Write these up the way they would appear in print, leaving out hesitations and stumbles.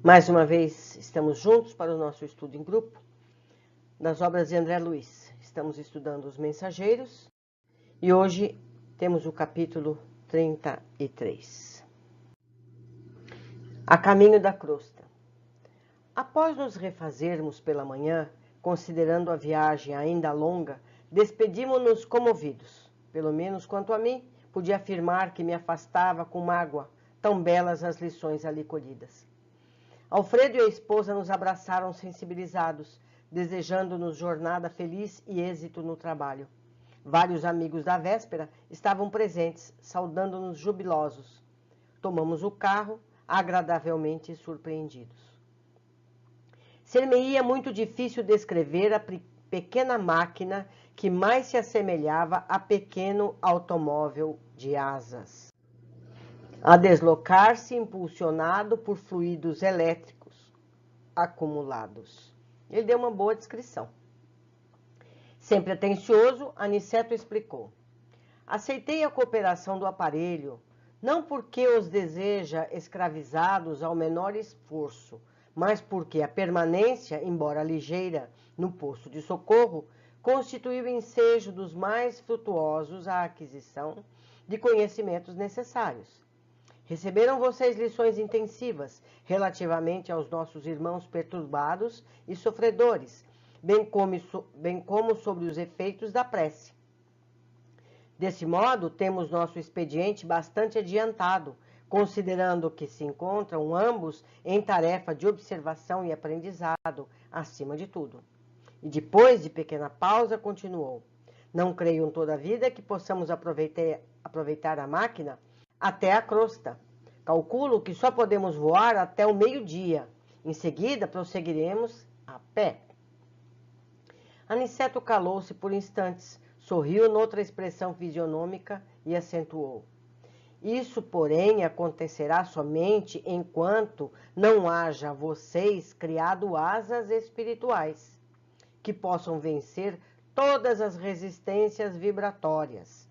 Mais uma vez, estamos juntos para o nosso estudo em grupo das obras de André Luiz. Estamos estudando os Mensageiros e hoje temos o capítulo 33. A caminho da crosta. Após nos refazermos pela manhã, considerando a viagem ainda longa, despedimos-nos comovidos. Pelo menos quanto a mim, podia afirmar que me afastava com mágoa, tão belas as lições ali colhidas. Alfredo e a esposa nos abraçaram sensibilizados, desejando-nos jornada feliz e êxito no trabalho. Vários amigos da véspera estavam presentes, saudando-nos jubilosos. Tomamos o carro, agradavelmente surpreendidos. Ser-me-ia muito difícil descrever a pequena máquina que mais se assemelhava a pequeno automóvel de asas, a deslocar-se impulsionado por fluidos elétricos acumulados. Ele deu uma boa descrição. Sempre atencioso, Aniceto explicou. Aceitei a cooperação do aparelho, não porque os deseja escravizados ao menor esforço, mas porque a permanência, embora ligeira, no posto de socorro, constituiu o ensejo dos mais frutuosos à aquisição de conhecimentos necessários. Receberam vocês lições intensivas relativamente aos nossos irmãos perturbados e sofredores, bem como sobre os efeitos da prece. Desse modo, temos nosso expediente bastante adiantado, considerando que se encontram ambos em tarefa de observação e aprendizado, acima de tudo. E depois de pequena pausa, continuou. Não creio toda a vida que possamos aproveitar a máquina até a crosta. Calculo que só podemos voar até o meio-dia. Em seguida, prosseguiremos a pé. Aniceto calou-se por instantes, sorriu noutra expressão fisionômica e acentuou. Isso, porém, acontecerá somente enquanto não haja vocês criado asas espirituais, que possam vencer todas as resistências vibratórias.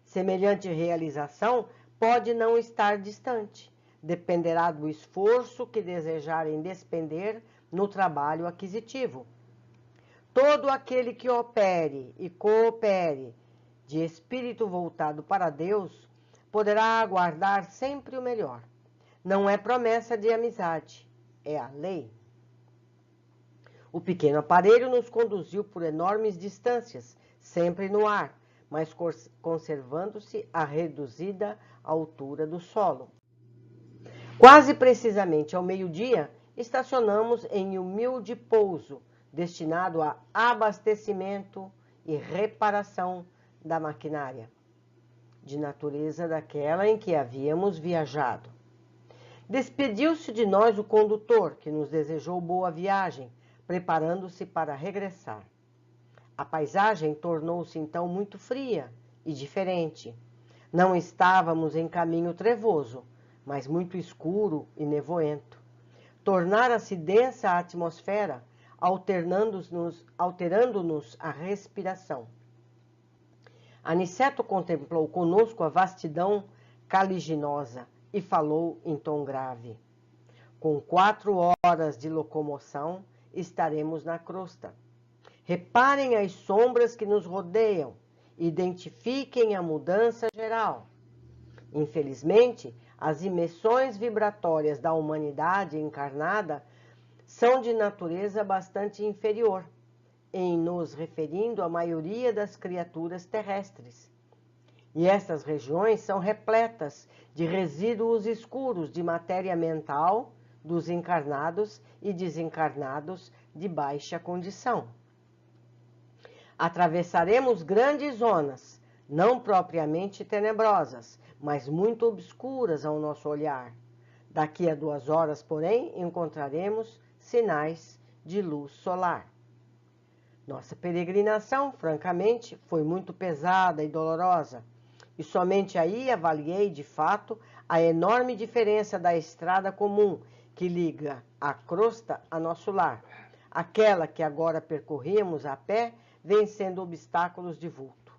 Semelhante realização pode não estar distante, dependerá do esforço que desejarem despender no trabalho aquisitivo. Todo aquele que opere e coopere de espírito voltado para Deus poderá aguardar sempre o melhor. Não é promessa de amizade, é a lei. O pequeno aparelho nos conduziu por enormes distâncias, sempre no ar, mas conservando-se a reduzida altura do solo. Quase precisamente ao meio-dia, estacionamos em humilde pouso, destinado a abastecimento e reparação da maquinária, de natureza daquela em que havíamos viajado. Despediu-se de nós o condutor, que nos desejou boa viagem, preparando-se para regressar. A paisagem tornou-se então muito fria e diferente. Não estávamos em caminho trevoso, mas muito escuro e nevoento. Tornara-se densa a atmosfera, alterando-nos a respiração. Aniceto contemplou conosco a vastidão caliginosa e falou em tom grave. Com 4 horas de locomoção, estaremos na crosta. Reparem as sombras que nos rodeiam, identifiquem a mudança geral. Infelizmente, as emissões vibratórias da humanidade encarnada são de natureza bastante inferior, em nos referindo à maioria das criaturas terrestres. E estas regiões são repletas de resíduos escuros de matéria mental dos encarnados e desencarnados de baixa condição. Atravessaremos grandes zonas, não propriamente tenebrosas, mas muito obscuras ao nosso olhar. Daqui a 2 horas, porém, encontraremos sinais de luz solar. Nossa peregrinação, francamente, foi muito pesada e dolorosa, e somente aí avaliei, de fato, a enorme diferença da estrada comum que liga a crosta a nosso lar, aquela que agora percorríamos a pé, vencendo obstáculos de vulto.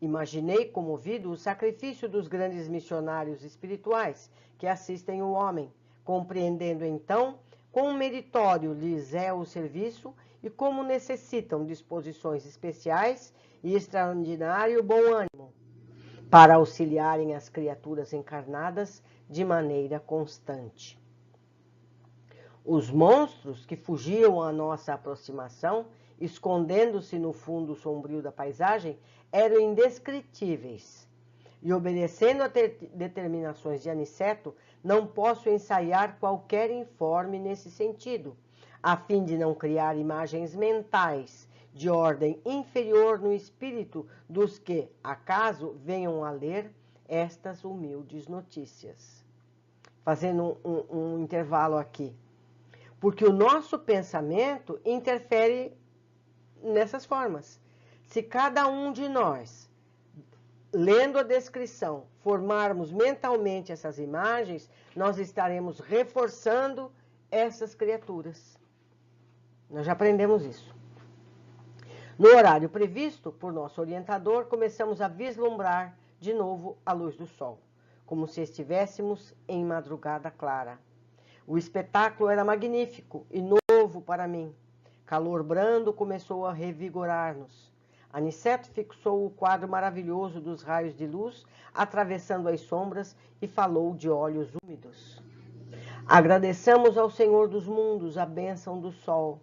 Imaginei comovido o sacrifício dos grandes missionários espirituais que assistem o homem, compreendendo então quão meritório lhes é o serviço e como necessitam disposições especiais e extraordinário bom ânimo para auxiliarem as criaturas encarnadas de maneira constante. Os monstros que fugiam à nossa aproximação, escondendo-se no fundo sombrio da paisagem, eram indescritíveis. E obedecendo a determinações de Aniceto, não posso ensaiar qualquer informe nesse sentido, a fim de não criar imagens mentais de ordem inferior no espírito dos que, acaso, venham a ler estas humildes notícias. Fazendo um intervalo aqui. Porque o nosso pensamento interfere nessas formas. Se cada um de nós, lendo a descrição, formarmos mentalmente essas imagens, nós estaremos reforçando essas criaturas. Nós já aprendemos isso. No horário previsto por nosso orientador, começamos a vislumbrar de novo a luz do sol, como se estivéssemos em madrugada clara. O espetáculo era magnífico e novo para mim. Calor brando começou a revigorar-nos. Aniceto fixou o quadro maravilhoso dos raios de luz, atravessando as sombras, e falou de olhos úmidos. Agradeçamos ao Senhor dos mundos a bênção do sol.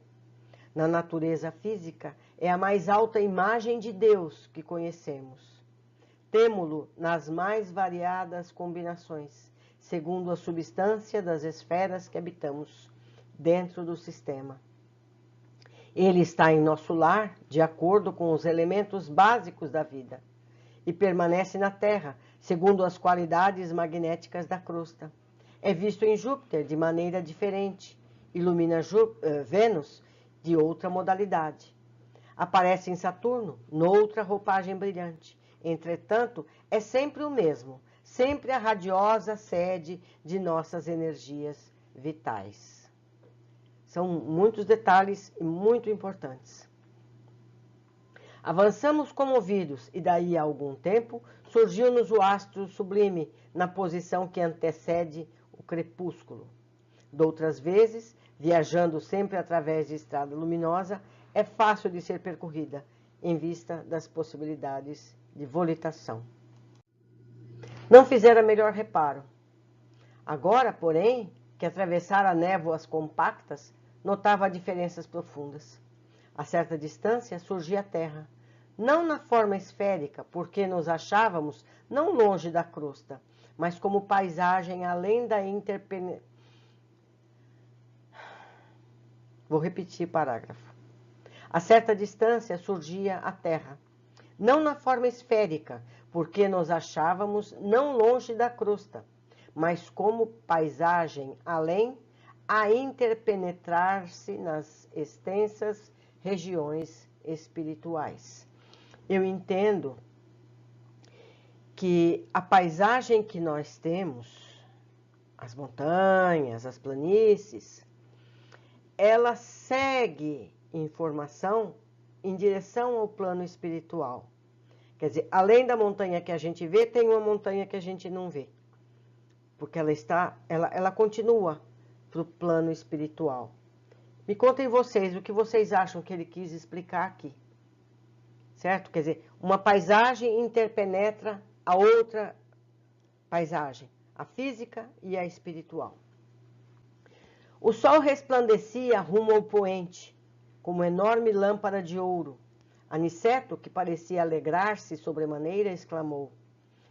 Na natureza física, é a mais alta imagem de Deus que conhecemos. Temo-lo nas mais variadas combinações, segundo a substância das esferas que habitamos dentro do sistema. Ele está em nosso lar, de acordo com os elementos básicos da vida, e permanece na Terra, segundo as qualidades magnéticas da crosta. É visto em Júpiter de maneira diferente, ilumina Vênus de outra modalidade. Aparece em Saturno, noutra roupagem brilhante. Entretanto, é sempre o mesmo, sempre a radiosa sede de nossas energias vitais. São muitos detalhes e muito importantes. Avançamos comovidos e daí a algum tempo surgiu-nos o astro sublime na posição que antecede o crepúsculo. Doutras vezes, viajando sempre através de estrada luminosa, é fácil de ser percorrida, em vista das possibilidades de volitação. Não fizera melhor reparo. Agora, porém, que atravessara névoas compactas, notava diferenças profundas. A certa distância surgia a Terra, não na forma esférica, porque nos achávamos não longe da crosta, mas como paisagem além da interpenetração. Vou repetir o parágrafo. A certa distância surgia a Terra, não na forma esférica, porque nos achávamos não longe da crosta, mas como paisagem além a interpenetrar-se nas extensas regiões espirituais. Eu entendo que a paisagem que nós temos, as montanhas, as planícies, ela segue informação em direção ao plano espiritual. Quer dizer, além da montanha que a gente vê, tem uma montanha que a gente não vê. Porque ela continua para o plano espiritual. Me contem vocês o que vocês acham que ele quis explicar aqui. Certo? Quer dizer, uma paisagem interpenetra a outra paisagem, a física e a espiritual. O sol resplandecia rumo ao poente, como enorme lâmpada de ouro. Aniceto, que parecia alegrar-se sobremaneira, exclamou: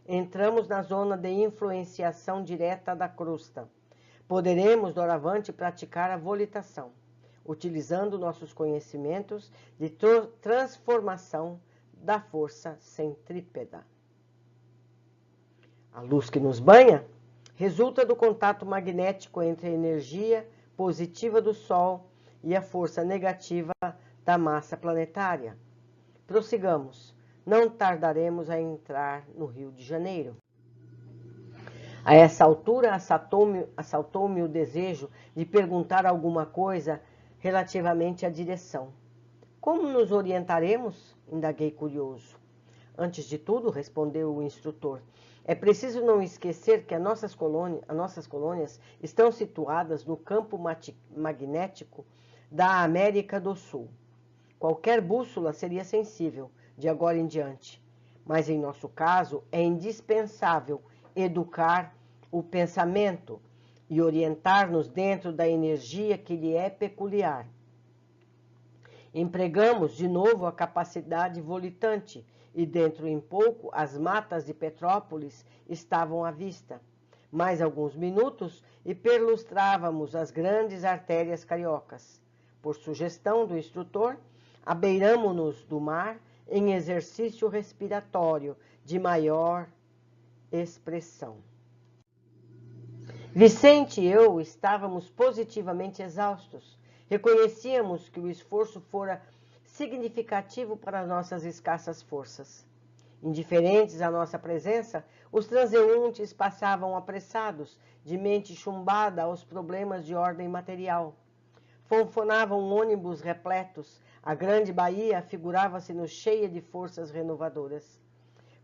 entramos na zona de influenciação direta da crosta. Poderemos, doravante, praticar a volitação, utilizando nossos conhecimentos de transformação da força centrípeta. A luz que nos banha resulta do contato magnético entre a energia positiva do Sol e a força negativa da massa planetária. Prossigamos, não tardaremos a entrar no Rio de Janeiro. A essa altura, assaltou-me o desejo de perguntar alguma coisa relativamente à direção. Como nos orientaremos? Indaguei curioso. Antes de tudo, respondeu o instrutor, É preciso não esquecer que as nossas colônias estão situadas no campo magnético da América do Sul. Qualquer bússola seria sensível de agora em diante, mas em nosso caso é indispensável educar o pensamento e orientar-nos dentro da energia que lhe é peculiar. Empregamos de novo a capacidade volitante e dentro em pouco as matas de Petrópolis estavam à vista. Mais alguns minutos e perlustrávamos as grandes artérias cariocas. Por sugestão do instrutor, abeiramo-nos do mar em exercício respiratório de maior expressão. Vicente e eu estávamos positivamente exaustos. Reconhecíamos que o esforço fora significativo para nossas escassas forças. Indiferentes à nossa presença, os transeuntes passavam apressados, de mente chumbada aos problemas de ordem material. Fonfonavam ônibus repletos, a grande Bahia figurava-se-nos cheia de forças renovadoras.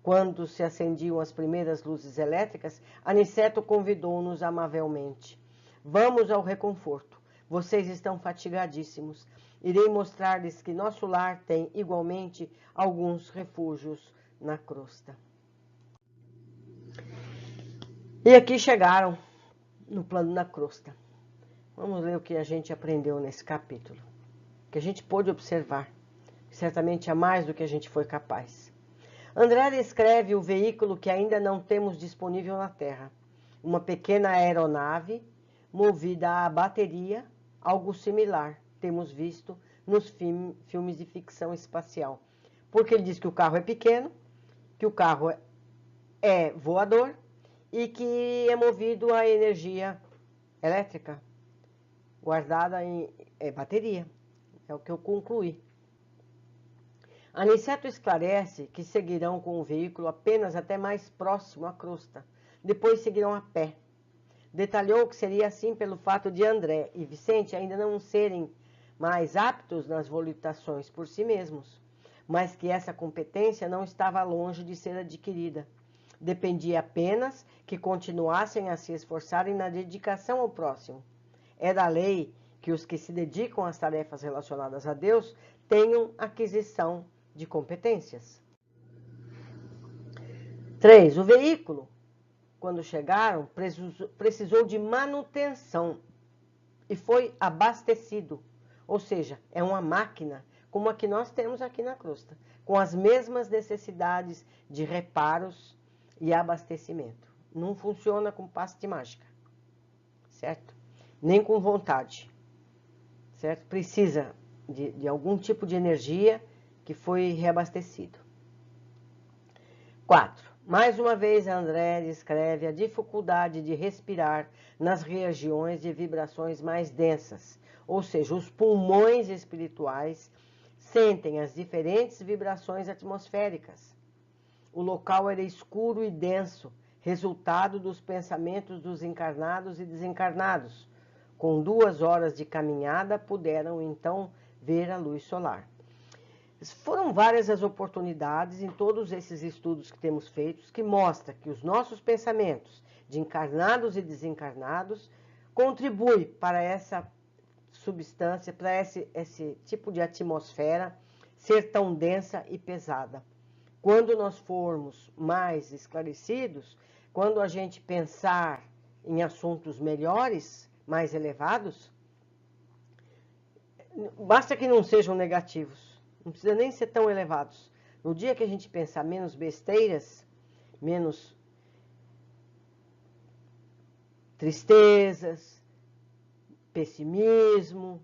Quando se acendiam as primeiras luzes elétricas, Aniceto convidou-nos amavelmente. Vamos ao reconforto. Vocês estão fatigadíssimos. Irei mostrar-lhes que nosso lar tem, igualmente, alguns refúgios na crosta. E aqui chegaram, no plano da crosta. Vamos ler o que a gente aprendeu nesse capítulo. Que a gente pôde observar. Certamente há mais do que a gente foi capaz. André descreve o veículo que ainda não temos disponível na Terra. Uma pequena aeronave movida a bateria, algo similar temos visto nos filmes de ficção espacial. Porque ele diz que o carro é pequeno, que o carro é voador e que é movido a energia elétrica, guardada em bateria. É o que eu concluí. Aniceto esclarece que seguirão com o veículo apenas até mais próximo à crosta. Depois seguirão a pé. Detalhou que seria assim pelo fato de André e Vicente ainda não serem mais aptos nas volitações por si mesmos, mas que essa competência não estava longe de ser adquirida. Dependia apenas que continuassem a se esforçarem na dedicação ao próximo. É da lei que os que se dedicam às tarefas relacionadas a Deus tenham aquisição de competências. 3. O veículo, quando chegaram, precisou de manutenção e foi abastecido. Ou seja, é uma máquina como a que nós temos aqui na crosta, com as mesmas necessidades de reparos e abastecimento. Não funciona com passe de mágica, certo? Nem com vontade, certo? Precisa de algum tipo de energia que foi reabastecido. 4. Mais uma vez, André descreve a dificuldade de respirar nas regiões de vibrações mais densas, ou seja, os pulmões espirituais sentem as diferentes vibrações atmosféricas. O local era escuro e denso, resultado dos pensamentos dos encarnados e desencarnados. Com 2 horas de caminhada, puderam então ver a luz solar. Foram várias as oportunidades em todos esses estudos que temos feitos que mostram que os nossos pensamentos de encarnados e desencarnados contribuem para essa substância, para esse tipo de atmosfera ser tão densa e pesada. Quando nós formos mais esclarecidos, quando a gente pensar em assuntos melhores, mais elevados, basta que não sejam negativos. Não precisa nem ser tão elevados. No dia que a gente pensar menos besteiras, menos tristezas, pessimismo,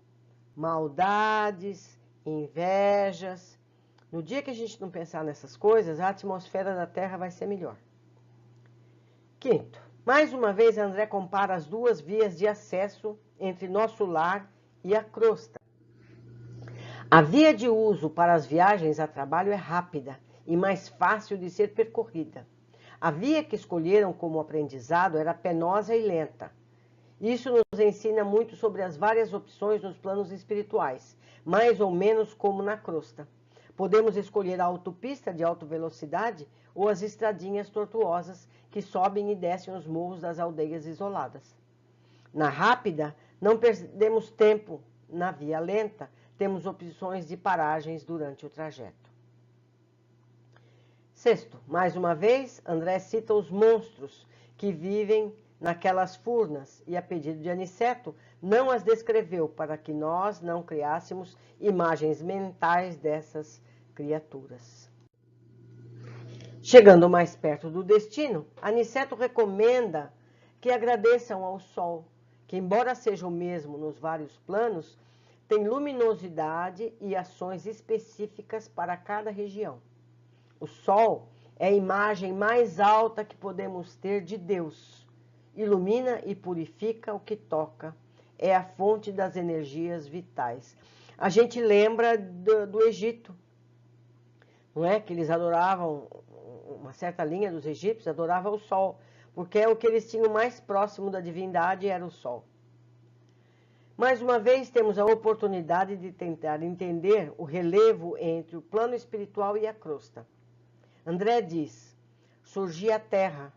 maldades, invejas. No dia que a gente não pensar nessas coisas, a atmosfera da Terra vai ser melhor. 5. Mais uma vez, André compara as 2 vias de acesso entre nosso lar e a crosta. A via de uso para as viagens a trabalho é rápida e mais fácil de ser percorrida. A via que escolheram como aprendizado era penosa e lenta. Isso nos ensina muito sobre as várias opções nos planos espirituais, mais ou menos como na crosta. Podemos escolher a autopista de alta velocidade ou as estradinhas tortuosas que sobem e descem os morros das aldeias isoladas. Na rápida, não perdemos tempo. Na via lenta, temos opções de paragens durante o trajeto. Sexto, mais uma vez, André cita os monstros que vivem naquelas furnas e, a pedido de Aniceto, não as descreveu para que nós não criássemos imagens mentais dessas criaturas. Chegando mais perto do destino, Aniceto recomenda que agradeçam ao Sol, que, embora seja o mesmo nos vários planos, tem luminosidade e ações específicas para cada região. O Sol é a imagem mais alta que podemos ter de Deus. Ilumina e purifica o que toca. É a fonte das energias vitais. A gente lembra do Egito, não é? Que eles adoravam, uma certa linha dos egípcios adorava o Sol, porque é o que eles tinham mais próximo da divindade, era o Sol. Mais uma vez, temos a oportunidade de tentar entender o relevo entre o plano espiritual e a crosta. André diz: surgia a Terra,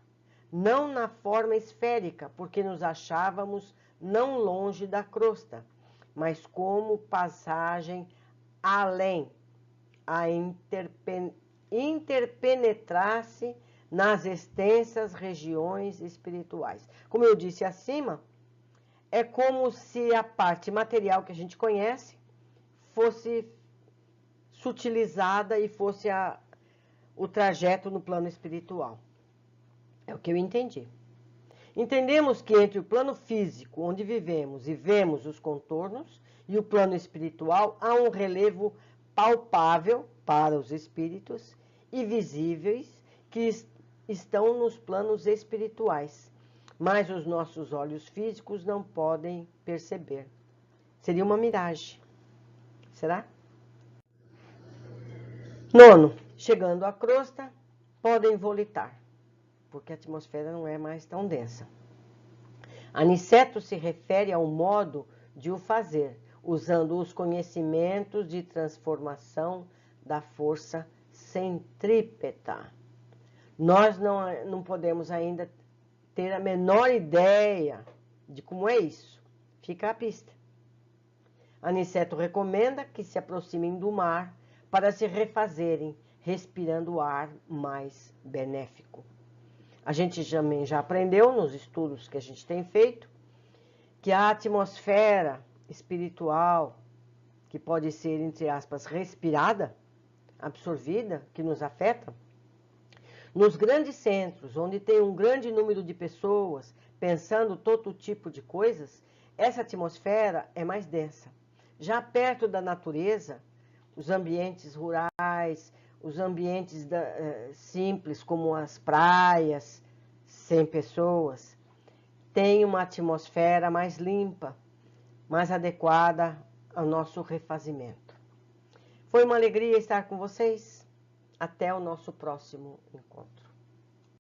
não na forma esférica, porque nos achávamos não longe da crosta, mas como passagem além, a interpenetrar-se nas extensas regiões espirituais. Como eu disse acima, é como se a parte material que a gente conhece fosse sutilizada e fosse o trajeto no plano espiritual. É o que eu entendi. Entendemos que entre o plano físico, onde vivemos e vemos os contornos, e o plano espiritual, há um relevo palpável para os espíritos e visíveis que estão nos planos espirituais, mas os nossos olhos físicos não podem perceber. Seria uma miragem. Será? Nono, chegando à crosta, podem volitar, porque a atmosfera não é mais tão densa. Aniceto se refere ao modo de o fazer, usando os conhecimentos de transformação da força centrípeta. Nós não podemos ainda ter a menor ideia de como é isso. Fica a pista. Aniceto recomenda que se aproximem do mar para se refazerem, respirando ar mais benéfico. A gente também já aprendeu nos estudos que a gente tem feito que a atmosfera espiritual, que pode ser, entre aspas, respirada, absorvida, que nos afeta, nos grandes centros, onde tem um grande número de pessoas pensando todo tipo de coisas, essa atmosfera é mais densa. Já perto da natureza, os ambientes rurais, os ambientes simples, como as praias, sem pessoas, têm uma atmosfera mais limpa, mais adequada ao nosso refazimento. Foi uma alegria estar com vocês. Até o nosso próximo encontro.